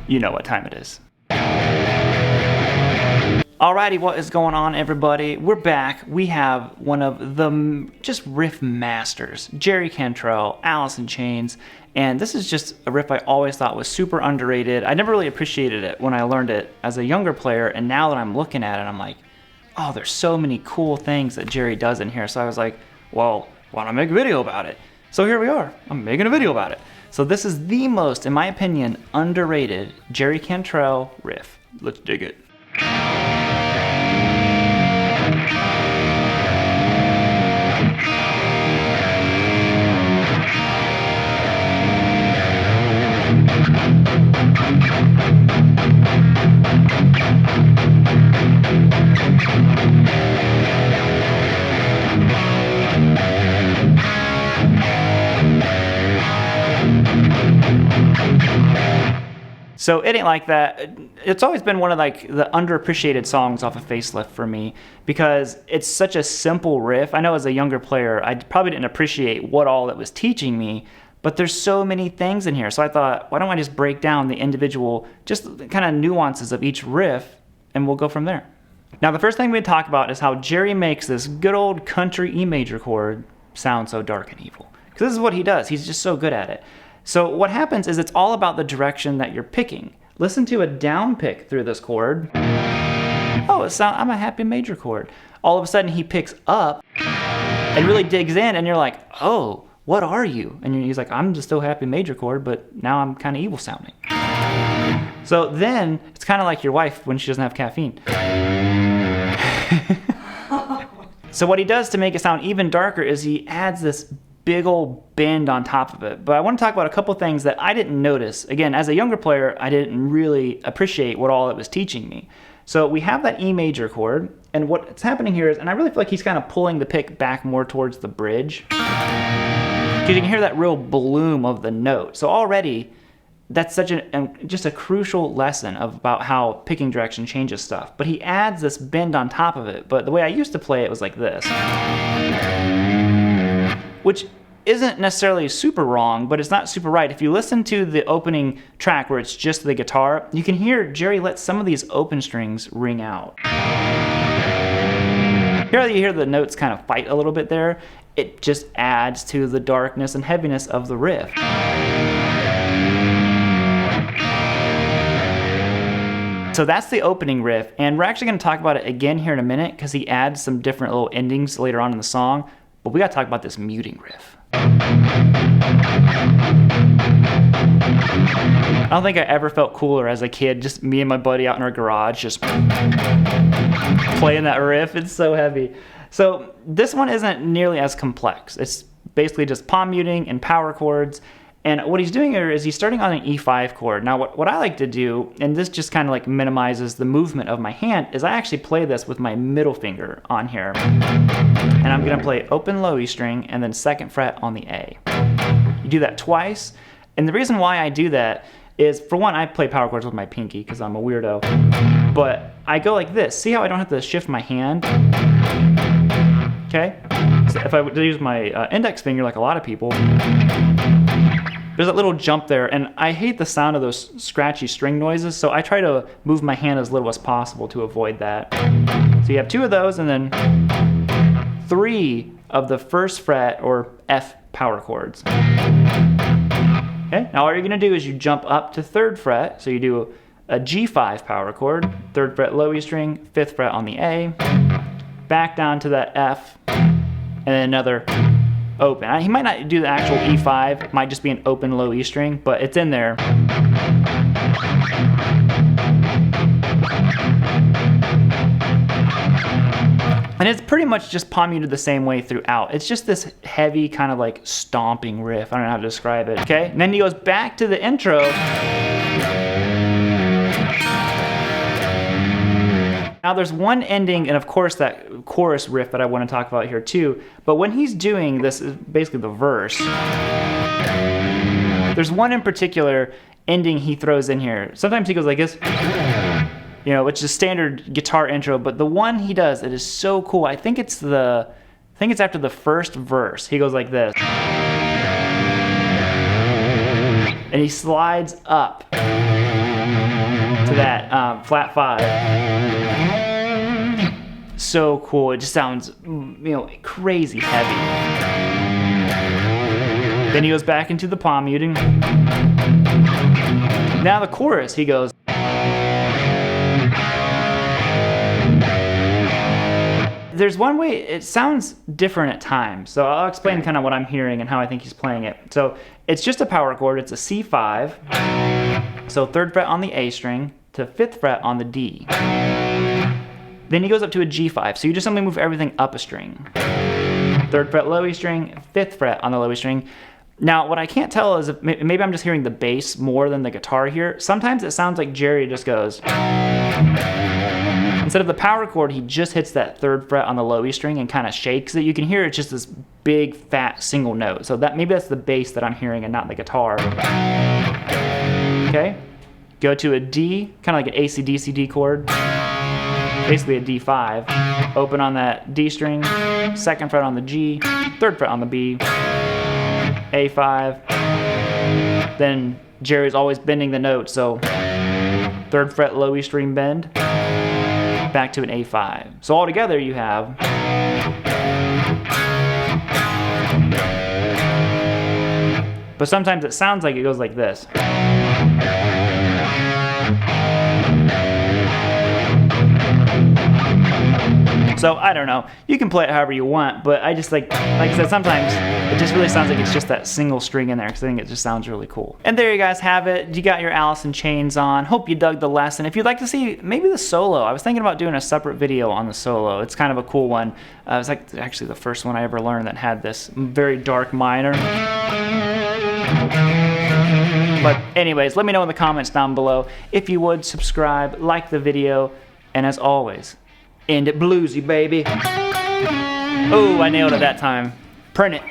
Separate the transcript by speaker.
Speaker 1: You know what time it is. Alrighty, what is going on, everybody? We're back. We have one of the just riff masters, Jerry Cantrell, Alice in Chains, and this is just a riff I always thought was super underrated. I never really appreciated it when I learned it as a younger player, and now that I'm looking at it, I'm like, oh, there's so many cool things that Jerry does in here. So I was like, well, why don't I make a video about it? So here we are. I'm making a video about it. So this is the most, in my opinion, underrated Jerry Cantrell riff. Let's dig it. So It Ain't Like That, it's always been one of like the underappreciated songs off of Facelift for me because it's such a simple riff. I know as a younger player, I probably didn't appreciate what all it was teaching me, but there's so many things in here. So I thought, why don't I just break down the individual, just kind of nuances of each riff, and we'll go from there. Now the first thing we talk about is how Jerry makes this good old country E major chord sound so dark and evil. Because this is what he does. He's just so good at it. So what happens is it's all about the direction that you're picking. Listen to a down pick through this chord. Oh, I'm a happy major chord. All of a sudden he picks up and really digs in, and you're like, oh, what are you? And he's like, I'm just still happy major chord, but now I'm kind of evil sounding. So then it's kind of like your wife when she doesn't have caffeine. So what he does to make it sound even darker is he adds this big old bend on top of it. But I want to talk about a couple things that I didn't notice. Again, as a younger player, I didn't really appreciate what all it was teaching me. So we have that E major chord, and what's happening here is, and I really feel like he's kind of pulling the pick back more towards the bridge, because you can hear that real bloom of the note. So already, that's such just a crucial lesson about how picking direction changes stuff. But he adds this bend on top of it. But the way I used to play it was like this, which isn't necessarily super wrong, but it's not super right. If you listen to the opening track where it's just the guitar, you can hear Jerry let some of these open strings ring out. Here you hear the notes kind of fight a little bit there. It just adds to the darkness and heaviness of the riff. So that's the opening riff, and we're actually going to talk about it again here in a minute because he adds some different little endings later on in the song. But we gotta talk about this muting riff. I don't think I ever felt cooler as a kid, just me and my buddy out in our garage, just playing that riff. It's so heavy. So this one isn't nearly as complex. It's basically just palm muting and power chords. And what he's doing here is he's starting on an E5 chord. Now what I like to do, and this just kind of like minimizes the movement of my hand, is I actually play this with my middle finger on here. And I'm gonna play open low E string and then 2nd fret on the A. You do that twice. And the reason why I do that is, for one, I play power chords with my pinky because I'm a weirdo. But I go like this. See how I don't have to shift my hand? Okay? So if I would use my index finger like a lot of people, there's that little jump there, and I hate the sound of those scratchy string noises, so I try to move my hand as little as possible to avoid that. So you have 2 of those, and then 3 of the 1st fret or F power chords. Okay, now all you're gonna do is you jump up to 3rd fret, so you do a G5 power chord, 3rd fret low E string, 5th fret on the A, back down to that F, and then another open. He might not do the actual E5, it might just be an open low E string, but it's in there. And it's pretty much just palm muted the same way throughout. It's just this heavy kind of like stomping riff. I don't know how to describe it, okay? And then he goes back to the intro. Now there's one ending, and of course that chorus riff that I want to talk about here too, but when he's doing this, basically the verse, there's one in particular ending he throws in here. Sometimes he goes like this, you know, which is standard guitar intro, but the one he does, it is so cool. I think it's the I think it's after the first verse. He goes like this. And he slides up to that flat 5. So cool. It just sounds, crazy heavy. Then he goes back into the palm muting. Now the chorus, he goes. There's one way, it sounds different at times. So I'll explain kind of what I'm hearing and how I think he's playing it. So it's just a power chord. It's a C5. So 3rd fret on the A string to 5th fret on the D. Then he goes up to a G5. So you just simply move everything up a string. 3rd fret low E string, 5th fret on the low E string. Now, what I can't tell is if maybe I'm just hearing the bass more than the guitar here. Sometimes it sounds like Jerry just goes. Instead of the power chord, he just hits that 3rd fret on the low E string and kind of shakes it. You can hear it's just this big, fat, single note. So that maybe that's the bass that I'm hearing and not the guitar. Okay? Go to a D, kind of like an AC/DC D chord. Basically a D5. Open on that D string, 2nd fret on the G, 3rd fret on the B, A5. Then Jerry's always bending the note, so 3rd fret low E string bend, back to an A5. So all together you have. But sometimes it sounds like it goes like this. So I don't know. You can play it however you want, but I just like I said, sometimes it just really sounds like it's just that single string in there because I think it just sounds really cool. And there you guys have it. You got your Alice in Chains on. Hope you dug the lesson. If you'd like to see maybe the solo, I was thinking about doing a separate video on the solo. It's kind of a cool one. It's like actually the first one I ever learned that had this very dark minor. But anyways, let me know in the comments down below. If you would, subscribe, like the video, and as always, end it bluesy, baby. Oh, I nailed it that time. Print it.